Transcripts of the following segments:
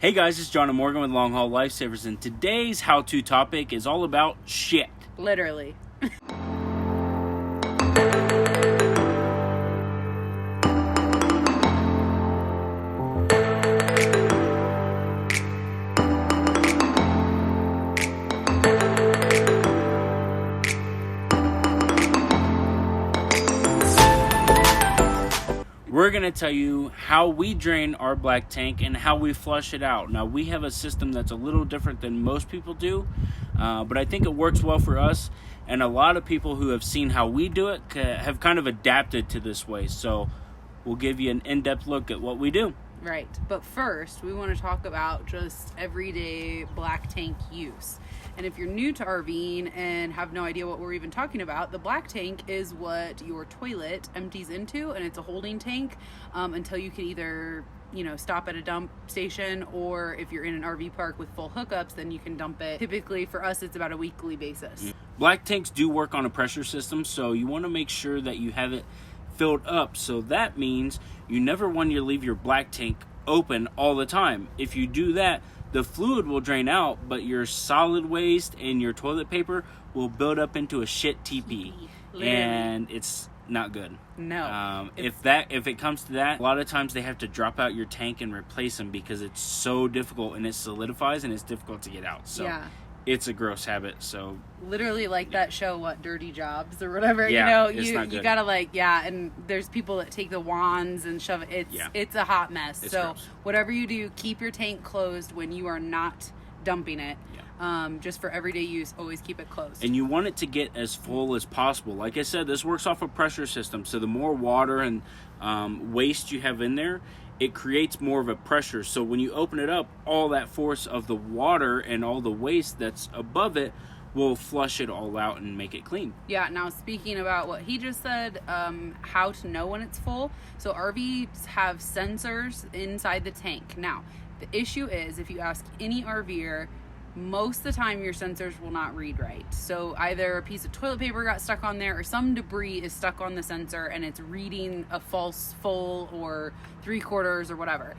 Hey guys, it's John and Morgan with Long Haul Lifesavers, and today's how-to topic is all about shit. Literally. We're going to tell you how we drain our black tank and how we flush it out. Now, we have a system that's a little different than most people do, but I think it works well for us, and a lot of people who have seen how we do it have kind of adapted to this way. So we'll give you an in-depth look at what we do. Right, but first we want to talk about just everyday black tank use. And if you're new to RVing and have no idea what we're even talking about, the black tank is what your toilet empties into, and it's a holding tank until you can either, stop at a dump station, or if you're in an RV park with full hookups, then you can dump it. Typically for us, it's about a weekly basis. Black tanks do work on a pressure system, so you want to make sure that you have it filled up. So that means you never want to leave your black tank open all the time. If you do that, the fluid will drain out, but your solid waste and your toilet paper will build up into a shit teepee. And it's not good. No. If it comes to that, a lot of times they have to drop out your tank and replace them because it's so difficult, and it solidifies and it's difficult to get out. So yeah. It's a gross habit. So literally, like that show, what, Dirty Jobs or whatever. Yeah, you gotta and there's people that take the wands and shove it. It's a hot mess. It's so gross. Whatever you do, keep your tank closed when you are not dumping it. Just for everyday use, always keep it closed. And you want it to get as full as possible. Like I said, this works off a pressure system. So the more water and waste you have in there, it creates more of a pressure. So when you open it up, all that force of the water and all the waste that's above it will flush it all out and make it clean. Yeah, now speaking about what he just said, how to know when it's full. So RVs have sensors inside the tank. Now, the issue is, if you ask any RVer, most of the time your sensors will not read right. So either a piece of toilet paper got stuck on there, or some debris is stuck on the sensor and it's reading a false full or 3/4 or whatever.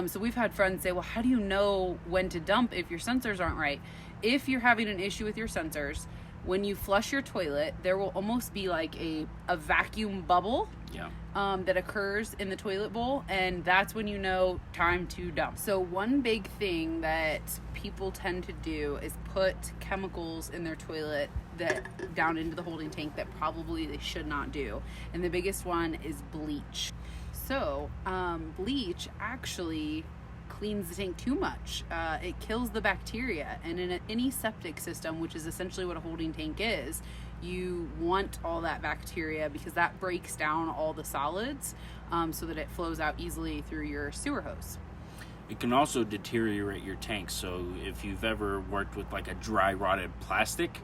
So we've had friends say, well, how do you know when to dump if your sensors aren't right? If you're having an issue with your sensors, when you flush your toilet, there will almost be like a vacuum bubble that occurs in the toilet bowl, and that's when you know time to dump. So one big thing that people tend to do is put chemicals in their toilet that down into the holding tank that probably they should not do. And the biggest one is bleach. So bleach actually cleans the tank too much. It kills the bacteria, and in any septic system, which is essentially what a holding tank is, you want all that bacteria because that breaks down all the solids so that it flows out easily through your sewer hose. It can also deteriorate your tank. So if you've ever worked with like a dry rotted plastic,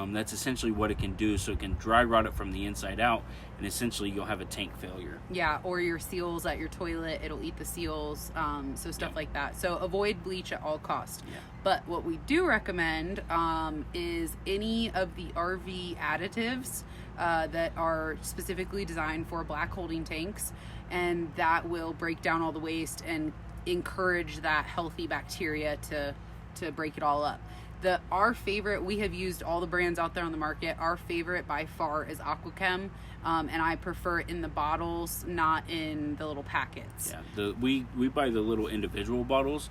that's essentially what it can do. So it can dry rot it from the inside out, and essentially you'll have a tank failure. Yeah, or your seals at your toilet, it'll eat the seals, so stuff like that. So avoid bleach at all costs. But what we do recommend is any of the RV additives that are specifically designed for black holding tanks, and that will break down all the waste and encourage that healthy bacteria to break it all up. Our favorite, we have used all the brands out there on the market. Our favorite by far is Aquachem, and I prefer it in the bottles, not in the little packets. Yeah, we buy the little individual bottles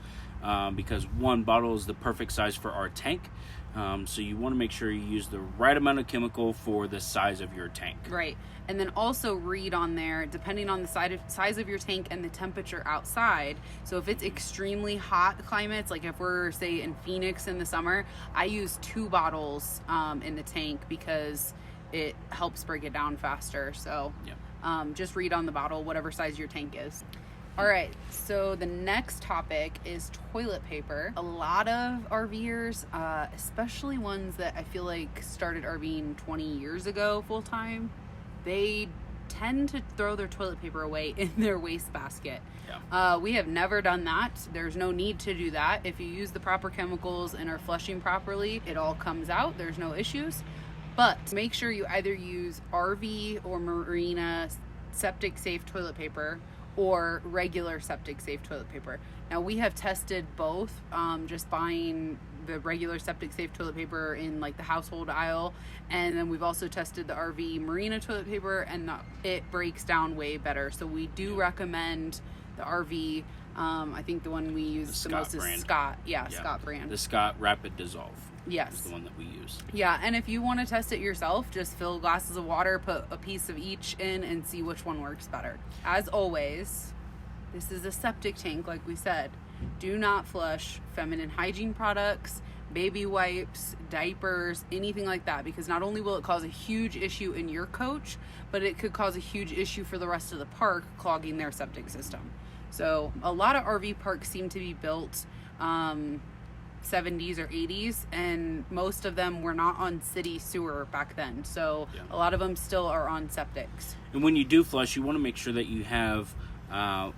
because one bottle is the perfect size for our tank. So you want to make sure you use the right amount of chemical for the size of your tank. Right. And then also read on there, depending on the size of your tank and the temperature outside. So if it's extremely hot climates, like if we're, say, in Phoenix in the summer, I use 2 bottles in the tank because it helps break it down faster. So just read on the bottle, whatever size your tank is. All right, so the next topic is toilet paper. A lot of RVers, especially ones that I feel like started RVing 20 years ago full-time, they tend to throw their toilet paper away in their wastebasket. We have never done that. There's no need to do that. If you use the proper chemicals and are flushing properly, it all comes out. There's no issues. But make sure you either use RV or Marina septic safe toilet paper, or regular septic safe toilet paper. Now we have tested both, just buying the regular septic safe toilet paper in like the household aisle, and then we've also tested the RV Marina toilet paper, and it breaks down way better. So we do recommend the RV. I think the one we use the most is Scott. Yeah, Scott brand. The Scott Rapid Dissolve. Yes. Is the one that we use. Yeah, and if you want to test it yourself, just fill glasses of water, put a piece of each in, and see which one works better. As always, this is a septic tank, like we said. Do not flush feminine hygiene products, baby wipes, diapers, anything like that, because not only will it cause a huge issue in your coach, but it could cause a huge issue for the rest of the park, clogging their septic system. So a lot of RV parks seem to be built 70s or 80s, and most of them were not on city sewer back then. So a lot of them still are on septics. And when you do flush, you want to make sure that you have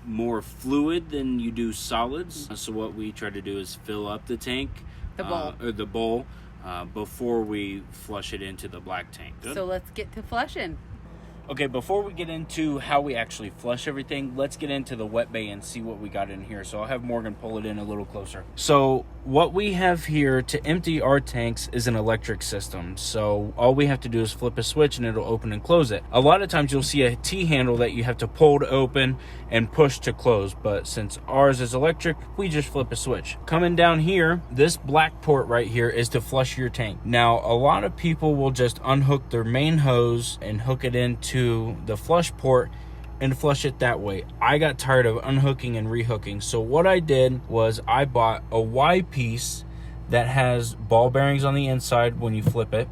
more fluid than you do solids. So what we try to do is fill up the tank, the bowl, before we flush it into the black tank. Good? So let's get to flushing. Okay, before we get into how we actually flush everything, let's get into the wet bay and see what we got in here. So I'll have Morgan pull it in a little closer. So what we have here to empty our tanks is an electric system. So all we have to do is flip a switch and it'll open and close it. A lot of times you'll see a T-handle that you have to pull to open and push to close. But since ours is electric, we just flip a switch. Coming down here, this black port right here is to flush your tank. Now, a lot of people will just unhook their main hose and hook it into the flush port and flush it that way. I got tired of unhooking and rehooking, so what I did was I bought a Y piece that has ball bearings on the inside when you flip it.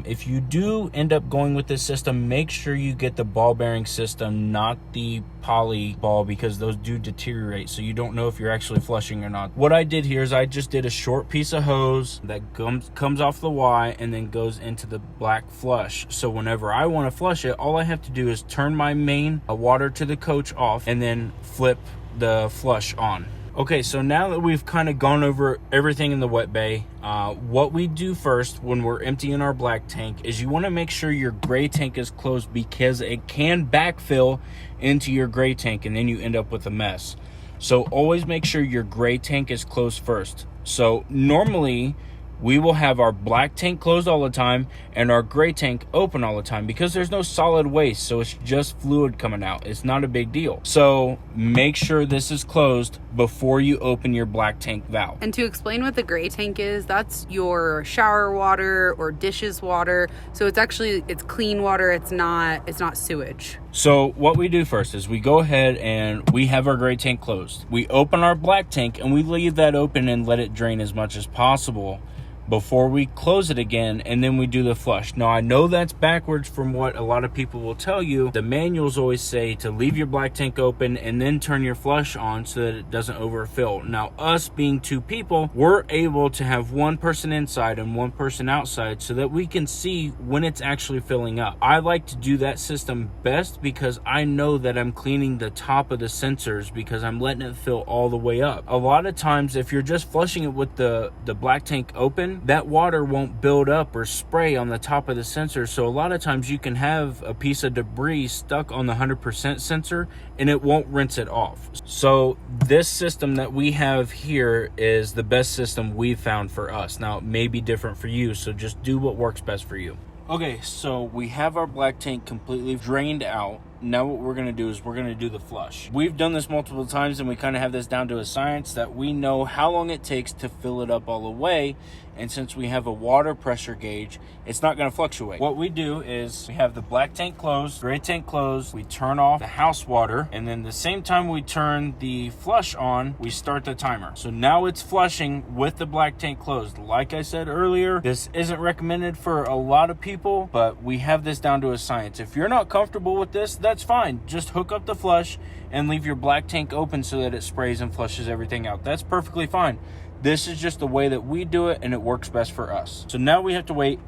If you do end up going with this system, make sure you get the ball bearing system, not the poly ball, because those do deteriorate, so you don't know if you're actually flushing or not. What I did here is I just did a short piece of hose that comes off the Y and then goes into the black flush. So whenever I want to flush it, all I have to do is turn my main water to the coach off and then flip the flush on. Okay, so now that we've kind of gone over everything in the wet bay, what we do first when we're emptying our black tank is you want to make sure your gray tank is closed, because it can backfill into your gray tank and then you end up with a mess. So always make sure your gray tank is closed first. So normally we will have our black tank closed all the time and our gray tank open all the time, because there's no solid waste, so it's just fluid coming out. It's not a big deal. So make sure this is closed before you open your black tank valve. And to explain what the gray tank is, that's your shower water or dishes water. So it's clean water. It's not sewage. So what we do first is we go ahead and we have our gray tank closed. We open our black tank and we leave that open and let it drain as much as possible before we close it again, and then we do the flush. Now, I know that's backwards from what a lot of people will tell you. The manuals always say to leave your black tank open and then turn your flush on so that it doesn't overfill. Now, us being two people, we're able to have one person inside and one person outside so that we can see when it's actually filling up. I like to do that system best because I know that I'm cleaning the top of the sensors, because I'm letting it fill all the way up. A lot of times, if you're just flushing it with the black tank open, that water won't build up or spray on the top of the sensor. So a lot of times you can have a piece of debris stuck on the 100% sensor and it won't rinse it off. So this system that we have here is the best system we've found for us. Now, it may be different for you, so just do what works best for you. Okay, so we have our black tank completely drained out. Now what we're going to do is we're going to do the flush. We've done this multiple times and we kind of have this down to a science that we know how long it takes to fill it up all the way. And since we have a water pressure gauge, it's not going to fluctuate. What we do is we have the black tank closed, gray tank closed, we turn off the house water, and then the same time we turn the flush on, we start the timer. So now it's flushing with the black tank closed. Like I said earlier, this isn't recommended for a lot of people, but we have this down to a science. If you're not comfortable with this, that's fine. Just hook up the flush and leave your black tank open so that it sprays and flushes everything out. That's perfectly fine. This is just the way that we do it, and it works best for us. So now we have to wait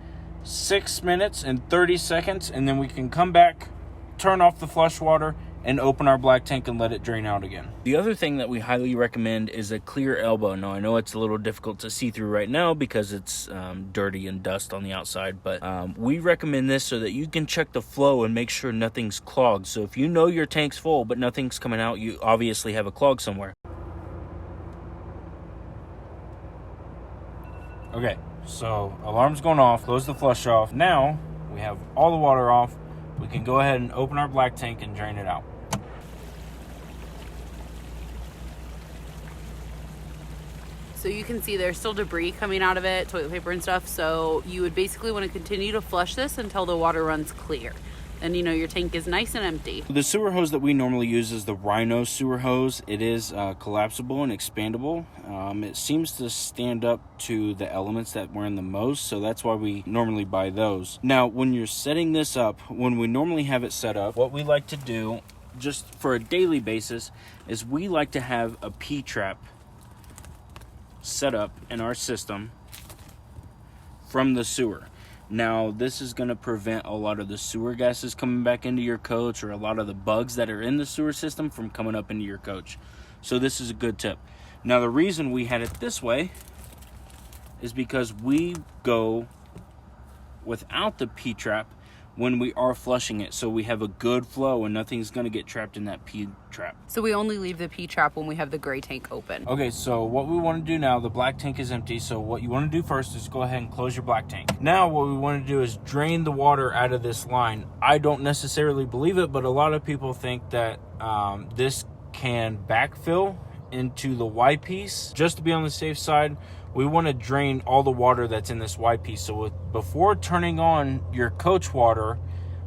6 minutes and 30 seconds, and then we can come back, turn off the flush water, and open our black tank and let it drain out again. The other thing that we highly recommend is a clear elbow. Now, I know it's a little difficult to see through right now because it's dirty and dust on the outside, but we recommend this so that you can check the flow and make sure nothing's clogged. So if you know your tank's full but nothing's coming out, you obviously have a clog somewhere. Okay, so alarm's going off, close the flush off. Now we have all the water off. We can go ahead and open our black tank and drain it out. So you can see there's still debris coming out of it, toilet paper and stuff. So you would basically want to continue to flush this until the water runs clear. And you know your tank is nice and empty. The sewer hose that we normally use is the Rhino sewer hose. It is collapsible and expandable. It seems to stand up to the elements that we're in the most, so that's why we normally buy those. Now, when you're setting this up, when we normally have it set up, what we like to do, just for a daily basis, is we like to have a P-trap set up in our system from the sewer. Now, this is going to prevent a lot of the sewer gases coming back into your coach, or a lot of the bugs that are in the sewer system from coming up into your coach. So this is a good tip. Now, the reason we had it this way is because we go without the P-trap when we are flushing it, so we have a good flow and nothing's going to get trapped in that P-trap. So we only leave the P-trap when we have the gray tank open. Okay, so what we want to do now, the black tank is empty, so what you want to do first is go ahead and close your black tank. Now what we want to do is drain the water out of this line. I don't necessarily believe it, but a lot of people think that this can backfill into the Y piece. Just to be on the safe side, we want to drain all the water that's in this Y piece. So before turning on your coach water,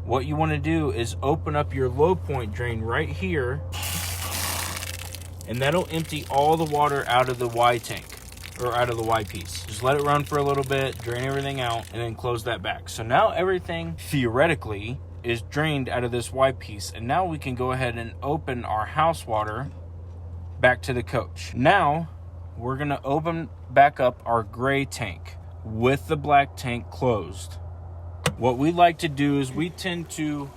what you want to do is open up your low point drain right here, and that'll empty all the water out of the Y tank, or out of the Y piece. Just let it run for a little bit, drain everything out, and then close that back. So now everything theoretically is drained out of this Y piece, and now we can go ahead and open our house water back to the coach. Now we're going to open back up our gray tank with the black tank closed. What we like to do is we tend to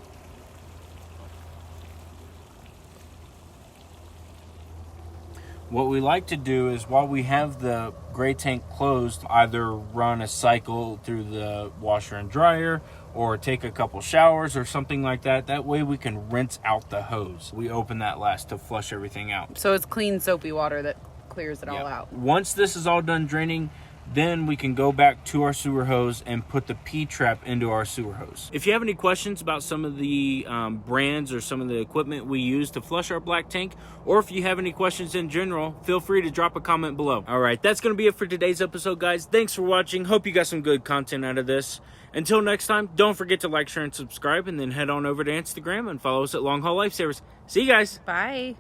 while we have the gray tank closed, either run a cycle through the washer and dryer or take a couple showers or something like that. That way we can rinse out the hose. We open that last to flush everything out. So it's clean, soapy water that clears it all out. Once this is all done draining, then we can go back to our sewer hose and put the P-trap into our sewer hose. If you have any questions about some of the brands or some of the equipment we use to flush our black tank, or if you have any questions in general, feel free to drop a comment below. All right, that's going to be it for today's episode, guys. Thanks for watching. Hope you got some good content out of this. Until next time, don't forget to like, share, and subscribe, and then head on over to Instagram and follow us at Long Haul Lifesavers. See you guys. Bye.